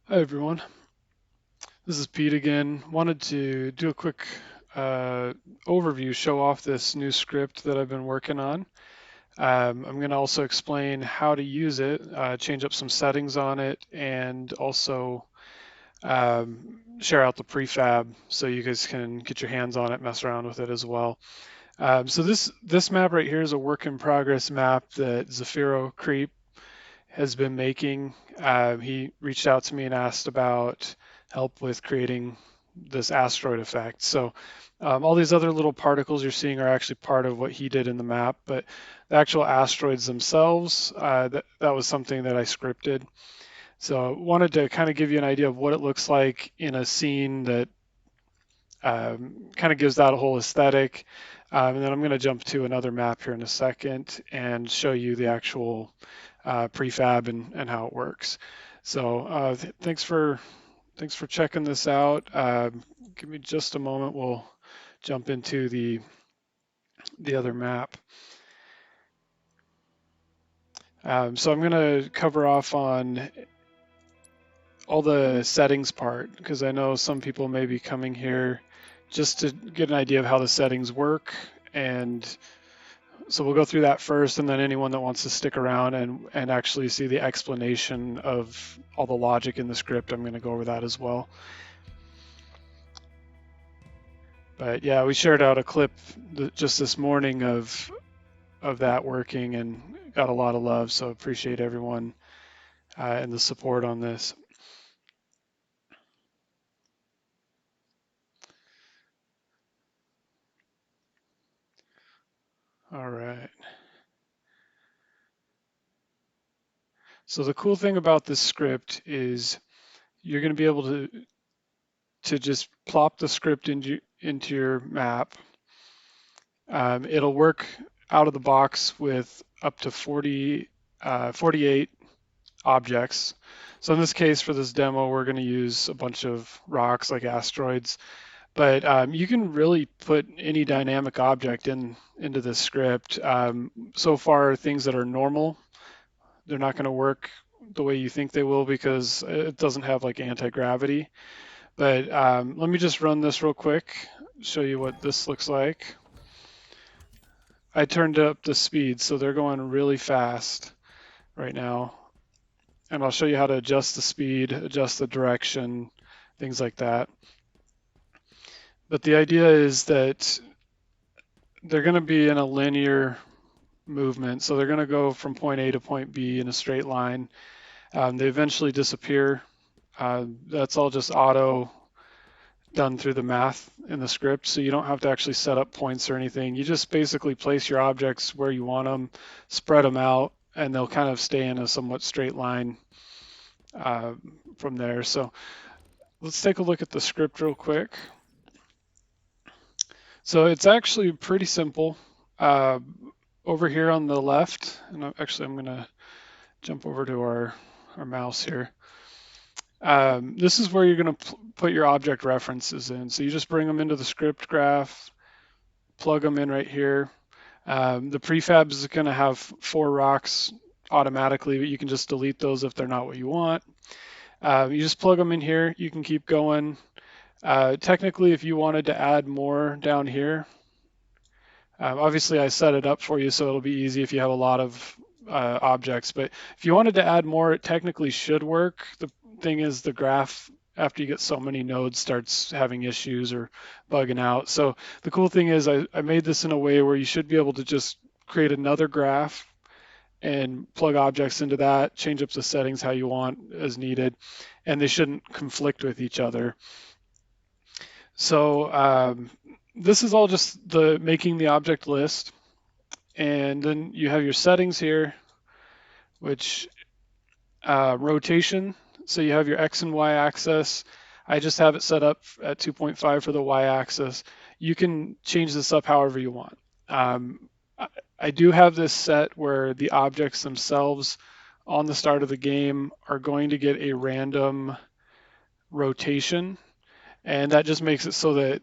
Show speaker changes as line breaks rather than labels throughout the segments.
Hi everyone, this is Pete again. Wanted to do a quick uh, overview, show off this new script that I've been working on. I'm going to also explain how to use it, change up some settings on it, and also share out the prefab so you guys can get your hands on it, mess around with it as well. So this map right here is a work in progress map that Zaffiro Creep has been making. He reached out to me and asked about help with creating this asteroid effect. So all these other little particles you're seeing are actually part of what he did in the map, but the actual asteroids themselves, that was something that I scripted. So I wanted to kind of give you an idea of what it looks like in a scene that kind of gives that a whole aesthetic. And then I'm going to jump to another map here in a second and show you the actual prefab and how it works. So thanks for checking this out. Give me just a moment. We'll jump into the other map. So I'm going to cover off on all the settings part because I know some people may be coming here just to get an idea of how the settings work. And so we'll go through that first, and then anyone that wants to stick around and actually see the explanation of all the logic in the script, I'm going to go over that as well. But yeah, we shared out a clip just this morning of that working and got a lot of love. So appreciate everyone and the support on this. All right. So the cool thing about this script is you're going to be able to just plop the script into your map. It'll work out of the box with up to 48 objects. So in this case, for this demo, we're going to use a bunch of rocks like asteroids, but you can really put any dynamic object into this script. So far, things that are normal, they're not going to work the way you think they will because it doesn't have like anti-gravity. But let me just run this real quick, show you what this looks like. I turned up the speed, so they're going really fast right now. And I'll show you how to adjust the speed, adjust the direction, things like that. But the idea is that they're going to be in a linear movement. So they're going to go from point A to point B in a straight line. They eventually disappear. That's all just auto done through the math in the script. So you don't have to actually set up points or anything. You just basically place your objects where you want them, spread them out, and they'll kind of stay in a somewhat straight line uh, from there. So let's take a look at the script real quick. So it's actually pretty simple. Uh, Over here on the left, and actually I'm going to jump over to our mouse here. This is where you're going to put your object references in. So you just bring them into the script graph, plug them in right here. The prefab is going to have 4 rocks automatically, but you can just delete those if they're not what you want. You just plug them in here. You can keep going. Technically, if you wanted to add more down here, obviously I set it up for you so it'll be easy if you have a lot of objects. But if you wanted to add more, it technically should work. The thing is the graph, after you get so many nodes, starts having issues or bugging out. So the cool thing is I made this in a way where you should be able to just create another graph and plug objects into that, change up the settings how you want as needed, and they shouldn't conflict with each other. So this is all just the making the object list. And then you have your settings here, which rotation. So you have your X and Y axis. I just have it set up at 2.5 for the Y axis. You can change this up however you want. I do have this set where the objects themselves on the start of the game are going to get a random rotation. And that just makes it so that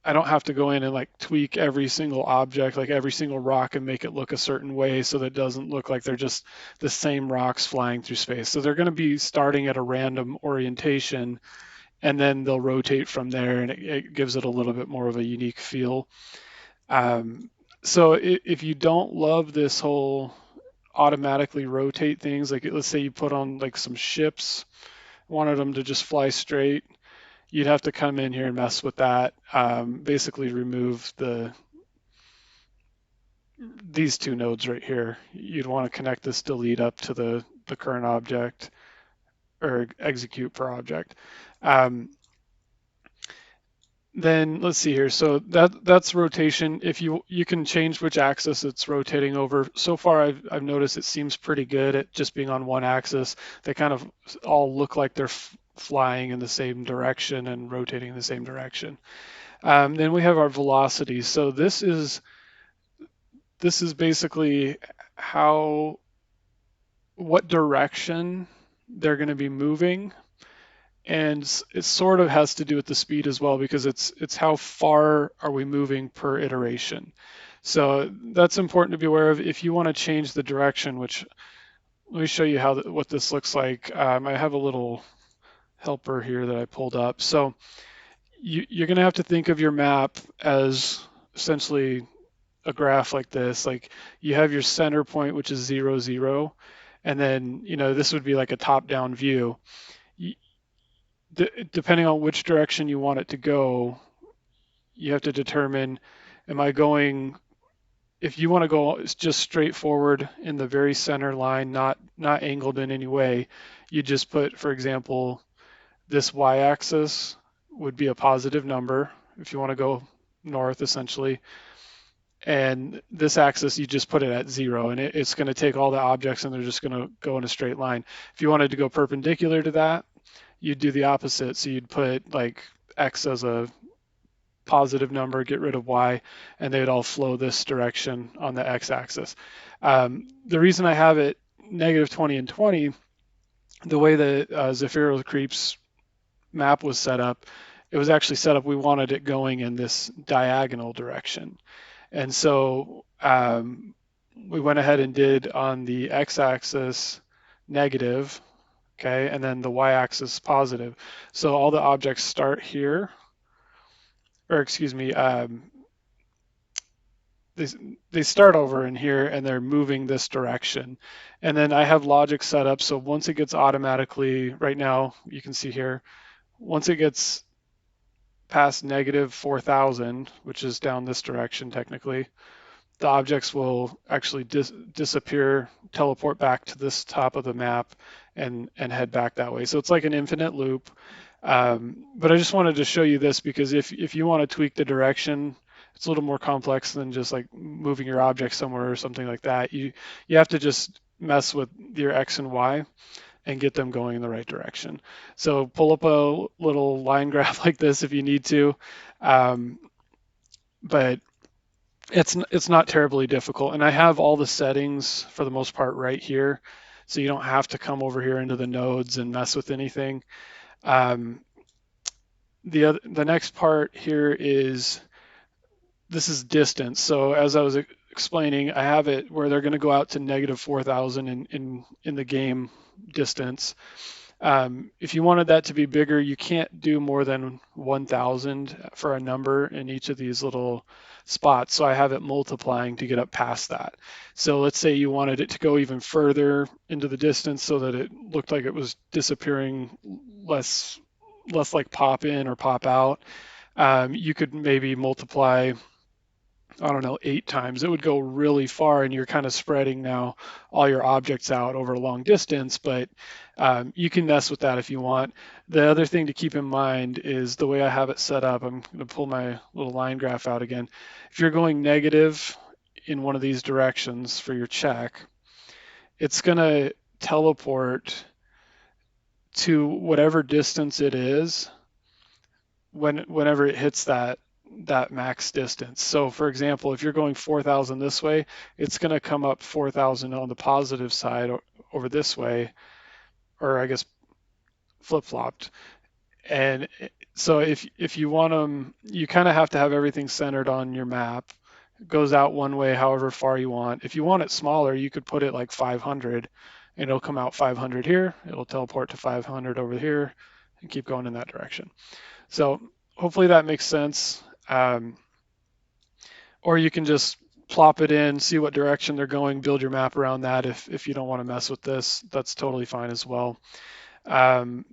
I don't have to go in and like tweak every single object, like every single rock, and make it look a certain way so that it doesn't look like they're just the same rocks flying through space. So they're going to be starting at a random orientation, and then they'll rotate from there, and it gives it a little bit more of a unique feel. Um, so if you don't love this whole automatically rotate things, like let's say you put on like some ships, wanted them to just fly straight, you'd have to come in here and mess with that. Basically remove these two nodes right here. You'd want to connect this delete up to the current object or execute per object. Um, then let's see here. So that's rotation. If you can change which axis it's rotating over. So far, I've noticed it seems pretty good at just being on one axis. They kind of all look like they're flying in the same direction and rotating in the same direction. Then we have our velocity. So this is basically how what direction they're going to be moving, and it sort of has to do with the speed as well because it's how far are we moving per iteration. So that's important to be aware of if you want to change the direction. Which let me show you what this looks like. I have a little helper here that I pulled up. So you're going to have to think of your map as essentially a graph like this. Like you have your center point, which is 0, 0, and then this would be like a top-down view. Depending on which direction you want it to go, you have to determine, am I going, if you want to go just straight forward in the very center line, not angled in any way, you just put, for example, this y-axis would be a positive number if you want to go north, essentially. And this axis, you just put it at 0, and it's going to take all the objects and they're just going to go in a straight line. If you wanted to go perpendicular to that, you'd do the opposite. So you'd put like x as a positive number, get rid of y, and they would all flow this direction on the x-axis. The reason I have it negative 20 and 20, the way that Zaffiro Creep's map was set up, it was actually set up, we wanted it going in this diagonal direction. And so we went ahead and did on the x-axis negative, okay, and then the y-axis positive. So all the objects start here, or excuse me, they, they start over in here and they're moving this direction. And then I have logic set up, so once it gets automatically, right now, you can see here, once it gets past negative 4,000, which is down this direction technically, the objects will actually disappear, teleport back to this top of the map, and head back that way. So it's like an infinite loop. But I just wanted to show you this because if you want to tweak the direction, it's a little more complex than just like moving your object somewhere or something like that. You have to just mess with your X and Y and get them going in the right direction. So pull up a little line graph like this if you need to. But it's not terribly difficult, and I have all the settings for the most part right here, so you don't have to come over here into the nodes and mess with anything. Um, the next part here is this is distance. So as I was explaining, I have it where they're going to go out to negative 4,000 in the game distance. If you wanted that to be bigger, you can't do more than 1,000 for a number in each of these little spots. So I have it multiplying to get up past that. So let's say you wanted it to go even further into the distance so that it looked like it was disappearing less like pop in or pop out. You could maybe multiply, I don't know, 8 times. It would go really far, and you're kind of spreading now all your objects out over a long distance, but you can mess with that if you want. The other thing to keep in mind is the way I have it set up. I'm going to pull my little line graph out again. If you're going negative in one of these directions for your check, it's going to teleport to whatever distance it is whenever it hits that max distance. So for example, if you're going 4,000 this way, it's going to come up 4,000 on the positive side over this way, or I guess flip-flopped. And so if you want them, you kind of have to have everything centered on your map. It goes out one way, however far you want. If you want it smaller, you could put it like 500, and it'll come out 500 here. It'll teleport to 500 over here, and keep going in that direction. So hopefully that makes sense. Or you can just plop it in, see what direction they're going, build your map around that. If you don't want to mess with this, that's totally fine as well. Um,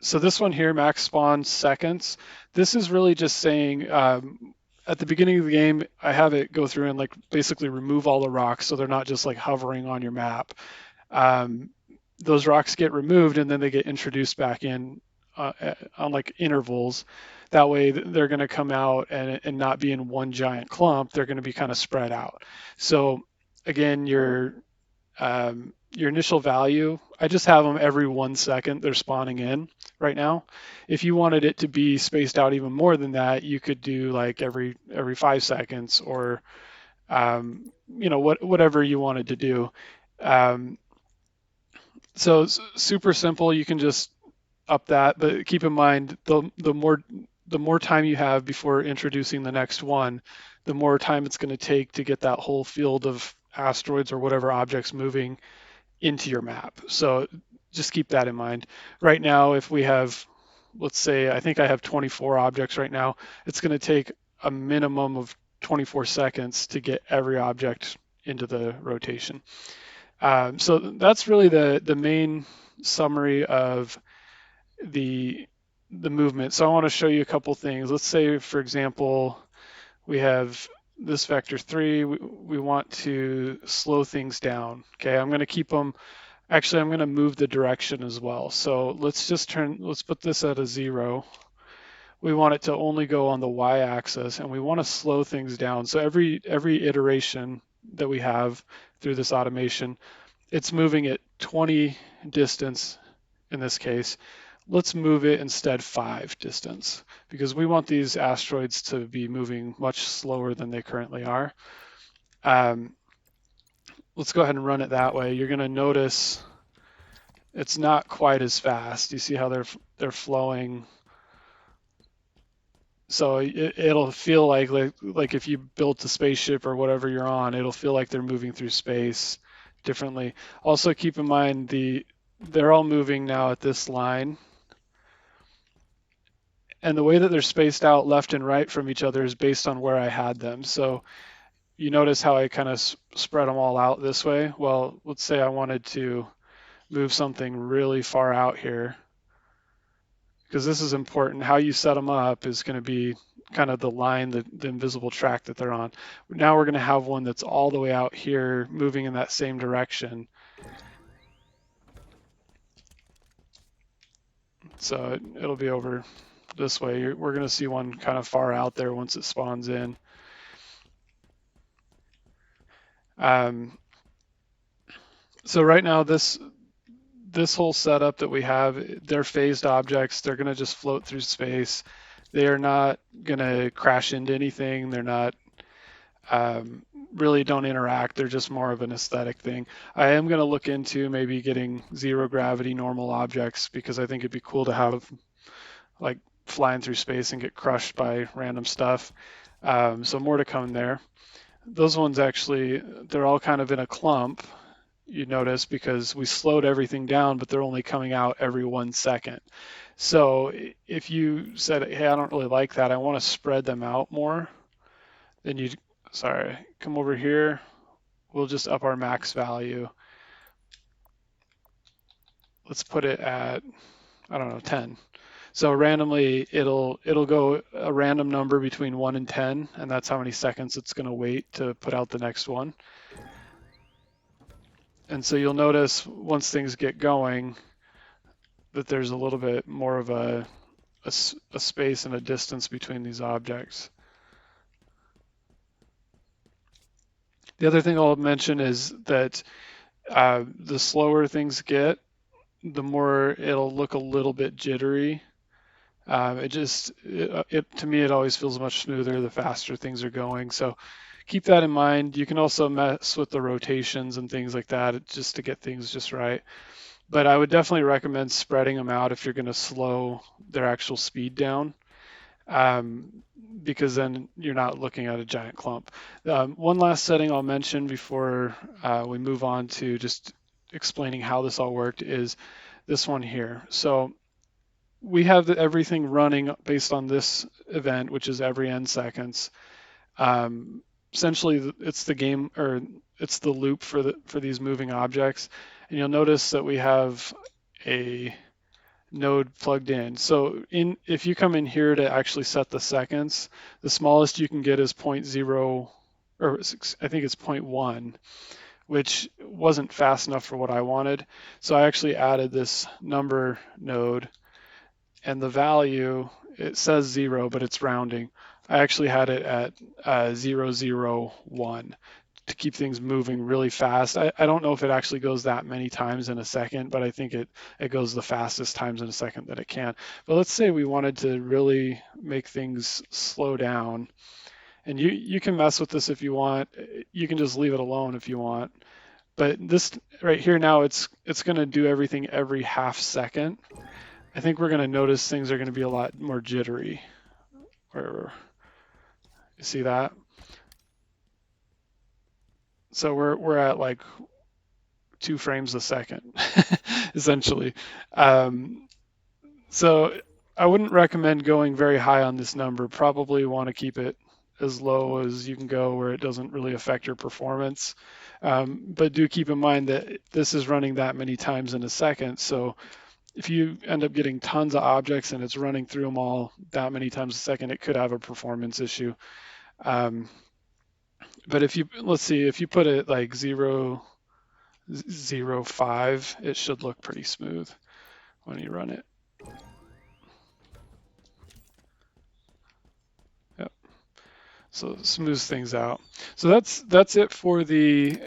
so this one here, max spawn seconds, this is really just saying at the beginning of the game, I have it go through and like basically remove all the rocks so they're not just like hovering on your map. Um, those rocks get removed and then they get introduced back in on like intervals. That way they're going to come out and not be in one giant clump. They're going to be kind of spread out. So again, your initial value, I just have them every 1 second they're spawning in right now. If you wanted it to be spaced out even more than that, you could do like every 5 seconds or whatever you wanted to do. Um, so it's super simple. You can just up that, but keep in mind the more time you have before introducing the next one, the more time it's going to take to get that whole field of asteroids or whatever objects moving into your map. So just keep that in mind. Right now, if we have, let's say, I think I have 24 objects right now, it's going to take a minimum of 24 seconds to get every object into the rotation. So that's really the main summary of the the movement. So I want to show you a couple things. Let's say, for example, we have this vector 3. We want to slow things down. Okay, I'm going to keep them. Actually, I'm going to move the direction as well. So let's put this at a 0. We want it to only go on the y-axis, and we want to slow things down. So every iteration that we have through this automation, it's moving at 20 distance in this case. Let's move it instead 5 distance because we want these asteroids to be moving much slower than they currently are. Let's go ahead and run it that way. You're going to notice it's not quite as fast. You see how they're flowing. So it'll feel like if you built a spaceship or whatever you're on, it'll feel like they're moving through space differently. Also keep in mind they're all moving now at this line. And the way that they're spaced out left and right from each other is based on where I had them. So you notice how I kind of spread them all out this way. Well, let's say I wanted to move something really far out here, because this is important. How you set them up is going to be kind of the line, the invisible track that they're on. Now we're going to have one that's all the way out here moving in that same direction. So it'll be over this way. We're going to see one kind of far out there once it spawns in. So right now, this whole setup that we have, they're phased objects. They're going to just float through space. They are not going to crash into anything. They're not really don't interact. They're just more of an aesthetic thing. I am going to look into maybe getting zero gravity normal objects because I think it'd be cool to have like flying through space and get crushed by random stuff. So more to come there. Those ones actually, they're all kind of in a clump, you notice, because we slowed everything down, but they're only coming out every 1 second. So if you said, hey, I don't really like that, I want to spread them out more, then come over here. We'll just up our max value. Let's put it at, I don't know, 10. So randomly, it'll go a random number between 1 and 10, and that's how many seconds it's going to wait to put out the next one. And so you'll notice once things get going that there's a little bit more of a space and a distance between these objects. The other thing I'll mention is that the slower things get, the more it'll look a little bit jittery. To me, it always feels much smoother the faster things are going. So keep that in mind. You can also mess with the rotations and things like that just to get things just right. but I would definitely recommend spreading them out if you're going to slow their actual speed down, um, because then you're not looking at a giant clump. One last setting I'll mention before we move on to just explaining how this all worked is this one here. So we have everything running based on this event, which is every n seconds. Um, Essentially, it's the game, or it's the loop for these moving objects, and you'll notice that we have a node plugged in. So if you come in here to actually set the seconds, the smallest you can get is zero point 0, or I think it's zero point 0.1, which wasn't fast enough for what I wanted. So I actually added this number node, and the value, it says 0, but it's rounding. I actually had it at 001 to keep things moving really fast. I don't know if it actually goes that many times in a second, but I think it goes the fastest times in a second that it can. But let's say we wanted to really make things slow down, and you can mess with this if you want. You can just leave it alone if you want. But this right here now, it's going to do everything every half second. I think we're going to notice things are going to be a lot more jittery. Where you see that? So we're at like 2 frames a second, essentially. Um, so I wouldn't recommend going very high on this number. Probably want to keep it as low as you can go where it doesn't really affect your performance. But do keep in mind that this is running that many times in a second. So if you end up getting tons of objects and it's running through them all that many times a second, it could have a performance issue. Um, but if you, let's see, if you put it like 0.05, it should look pretty smooth when you run it. Yep. So it smooths things out. So that's it for the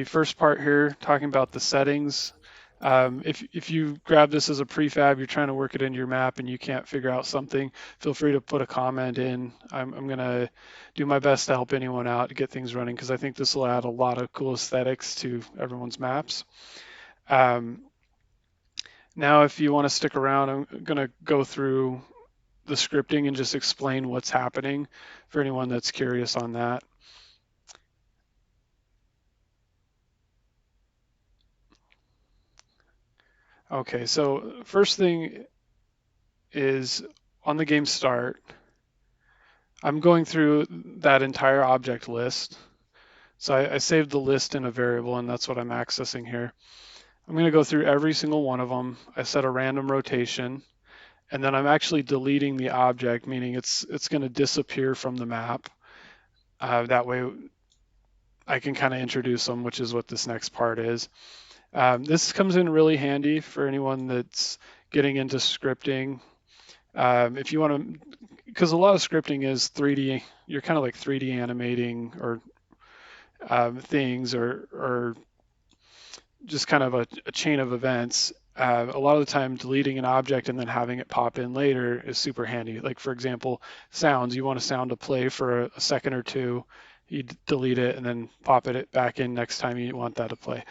first part here, talking about the settings. If you grab this as a prefab, you're trying to work it into your map and you can't figure out something, feel free to put a comment in. I'm going to do my best to help anyone out to get things running because I think this will add a lot of cool aesthetics to everyone's maps. Um, Now, if you want to stick around, I'm going to go through the scripting and just explain what's happening for anyone that's curious on that. Okay, so first thing is on the game start, I'm going through that entire object list. So I saved the list in a variable, and that's what I'm accessing here. I'm going to go through every single one of them. I set a random rotation, and then I'm actually deleting the object, meaning it's going to disappear from the map. That way I can kind of introduce them, which is what this next part is. This comes in really handy for anyone that's getting into scripting. If you want to, because a lot of scripting is 3D, you're kind of like 3D animating or things or just kind of a chain of events. A lot of the time, deleting an object and then having it pop in later is super handy. Like, for example, sounds. You want a sound to play for a second or two, you delete it and then pop it back in next time you want that to play.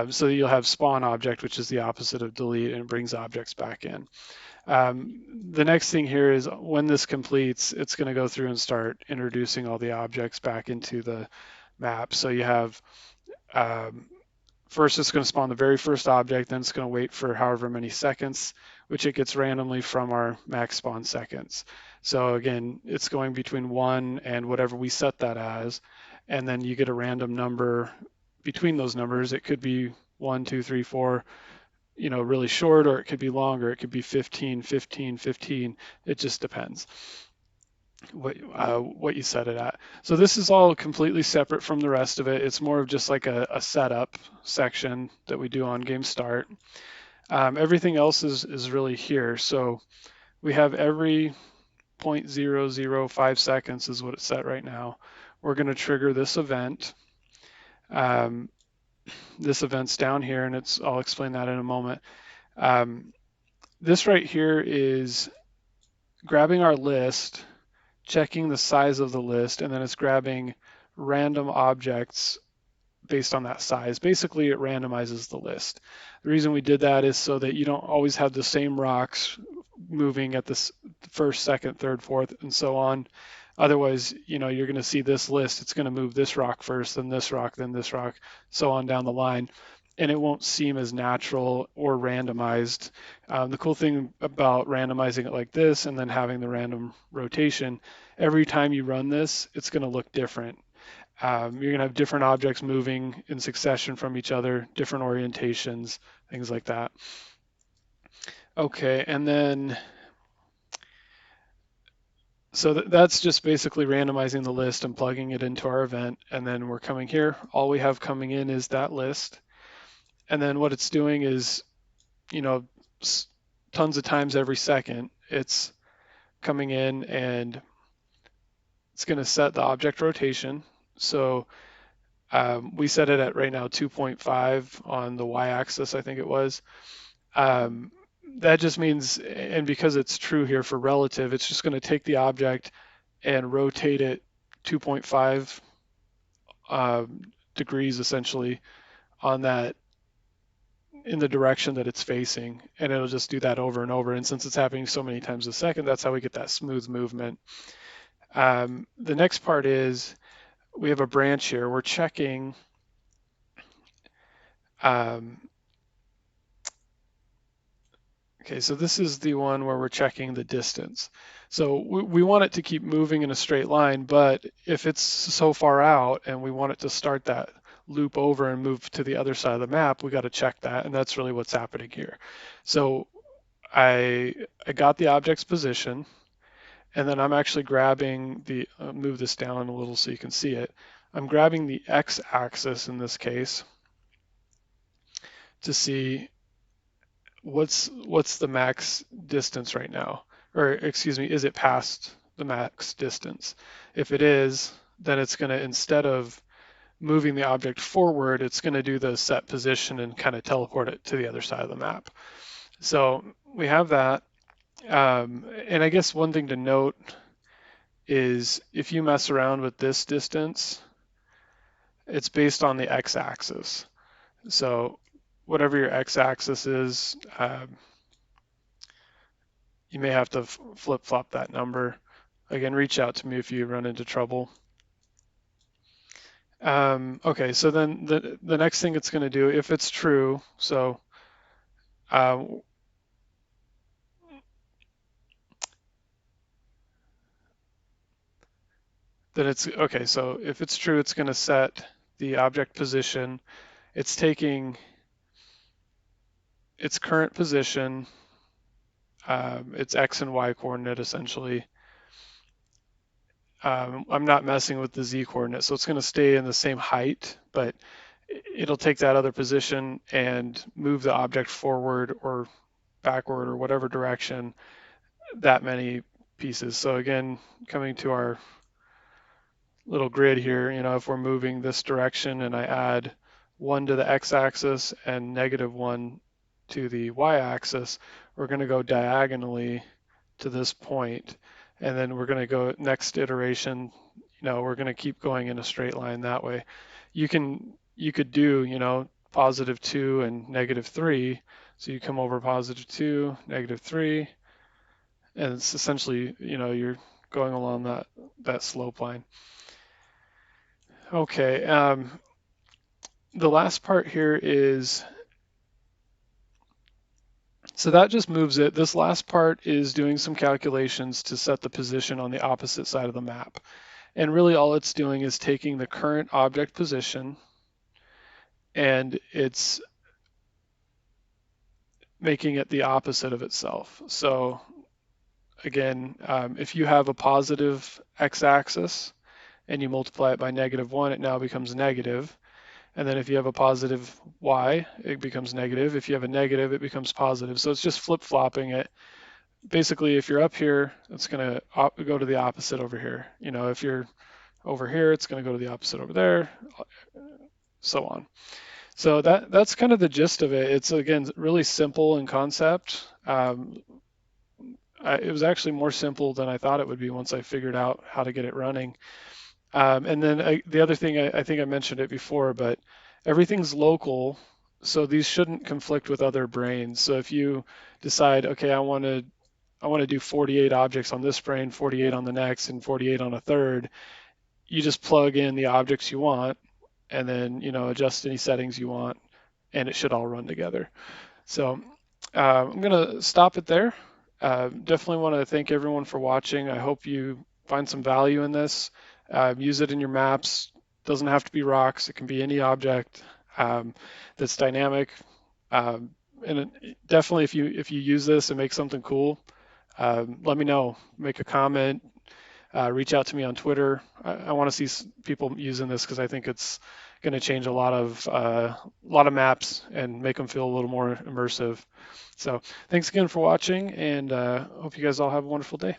So you'll have spawn object, which is the opposite of delete, and it brings objects back in. The next thing here is when this completes, it's going to go through and start introducing all the objects back into the map. So you have first it's going to spawn the very first object, then it's going to wait for however many seconds, which it gets randomly from our max spawn seconds. So again, it's going between 1 and whatever we set that as, and then you get a random number between those numbers. It could be 1, 2, 3, 4, really short, or it could be longer. It could be 15, 15, 15. It just depends what you set it at. So this is all completely separate from the rest of it. It's more of just like a setup section that we do on game start. Everything else is really here. So we have every 0.005 seconds is what it's set right now. We're going to trigger this event. This event's down here, and I'll explain that in a moment. This right here is grabbing our list, checking the size of the list, and then it's grabbing random objects based on that size. Basically, it randomizes the list. The reason we did that is so that you don't always have the same rocks moving at this first, second, third, fourth, and so on. Otherwise, you're going to see this list. It's going to move this rock first, then this rock, so on down the line, and it won't seem as natural or randomized. The cool thing about randomizing it like this and then having the random rotation, every time you run this, it's going to look different. You're going to have different objects moving in succession from each other, different orientations, things like that. Okay, and then so that's just basically randomizing the list and plugging it into our event. And then we're coming here. All we have coming in is that list. And then what it's doing is, you know, tons of times every second, it's coming in and it's going to set the object rotation. So we set it at right now 2.5 on the y-axis, I think it was. That just means, and because it's true here for relative, it's just going to take the object and rotate it 2.5 degrees essentially on that in the direction that it's facing, and it'll just do that over and over. And since it's happening so many times a second, that's how we get that smooth movement. The next part is we have a branch here. We're checking okay, so this is the one where we're checking the distance. So we want it to keep moving in a straight line, but if it's so far out and we want it to start that loop over and move to the other side of the map, we got to check that, and that's really what's happening here. So I got the object's position, and then I'm actually grabbing the, move this down a little so you can see it. I'm grabbing the x-axis in this case to see what's the max distance right now? Or excuse me, is it past the max distance? If it is, then it's going to, instead of moving the object forward, it's going to do the set position and kind of teleport it to the other side of the map. So we have that. And I guess one thing to note is if you mess around with this distance, it's based on the x-axis. So whatever your x-axis is, you may have to flip-flop that number. Again, reach out to me if you run into trouble. Okay, so then the next thing it's going to do, if it's true, so then it's okay. So if it's true, it's going to set the object position. It's taking its current position, its x and y coordinate essentially. I'm not messing with the z coordinate, so it's going to stay in the same height, but it'll take that other position and move the object forward or backward or whatever direction that many pieces. So again, coming to our little grid here, if we're moving this direction and I add 1 to the x-axis and -1 to the y-axis, we're going to go diagonally to this point, and then we're going to go next iteration, we're going to keep going in a straight line that way. You could do, +2 and -3, so you come over +2, -3, and it's essentially, you're going along that slope line. Okay, the last part here is, so that just moves it. This last part is doing some calculations to set the position on the opposite side of the map. And really all it's doing is taking the current object position and it's making it the opposite of itself. So again, if you have a positive x-axis and you multiply it by -1, it now becomes negative. And then if you have a positive y, it becomes negative. If you have a negative, it becomes positive. So it's just flip-flopping it. Basically, if you're up here, it's going to go to the opposite over here. If you're over here, it's going to go to the opposite over there, so on. So that's kind of the gist of it. It's, again, really simple in concept. It was actually more simple than I thought it would be once I figured out how to get it running. And then the other thing, I think I mentioned it before, but everything's local, so these shouldn't conflict with other brains. So if you decide, okay, I want to do 48 objects on this brain, 48 on the next, and 48 on a third, you just plug in the objects you want, and then adjust any settings you want, and it should all run together. So I'm going to stop it there. Definitely want to thank everyone for watching. I hope you find some value in this. Use it in your maps. Doesn't have to be rocks. It can be any object that's dynamic. Um, and definitely, if you use this and make something cool, let me know. Make a comment. Reach out to me on Twitter. I want to see people using this because I think it's going to change a lot of maps and make them feel a little more immersive. So thanks again for watching, and hope you guys all have a wonderful day.